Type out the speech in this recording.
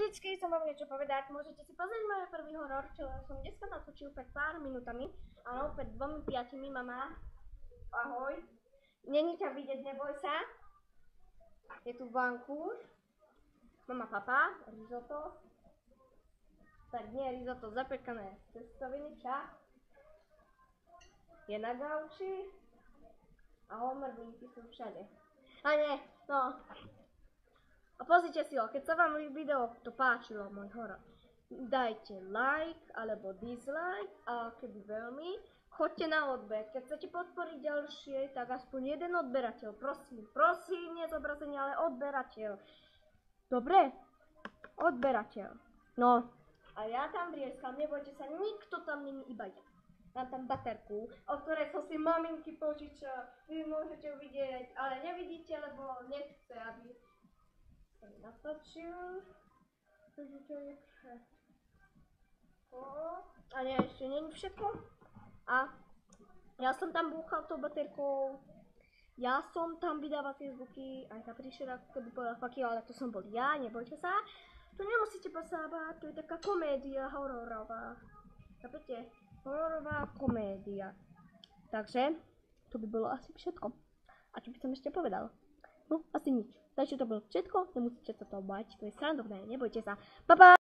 Ahojčky, som vám niečo povedať. Môžete si pozrieť môj prvý horor, čo som dneska natočil pred pár minútami. Áno, pred 2-5, mama. Ahoj. Není ťa vidieť, neboj sa. Je tu vankúš. Mama, papa, risotto. Tak nie risotto, zapekané cestoviny, ča. Je na gauči. A homrvinky sú všade. A nie, no. A pozrite si ho, keď sa vám video to páčilo, môj horor, dajte like alebo dislike a keby veľmi, choďte na odber. Keď chcete podporiť ďalšie, tak aspoň jeden odberateľ, prosím, nie zobrazenie, ale odberateľ. Dobre? Odberateľ. No, a ja tam vrieskam, nebojte sa, nikto tam není, iba ja. Mám tam baterku, o ktorej som si maminky požičal, vy môžete vidieť, ale nevidíte, lebo nechce, aby natočil. A nie, ešte není všetko. A ja som tam búchal tou baterkou. Ja som tam vydával tie zvuky. Aj tá príšera, keby povedal faky, ale to som bol ja, nebojte sa. Tu nemusíte posábať, to je taká komédia hororová. Chápete? Hororová komédia. Takže, to by bolo asi všetko. A čo by som ešte povedal? No, asi nič. Takže to bolo všetko, nemusíte sa toho bať, to je srandovné, nebojte sa. Pa, pa!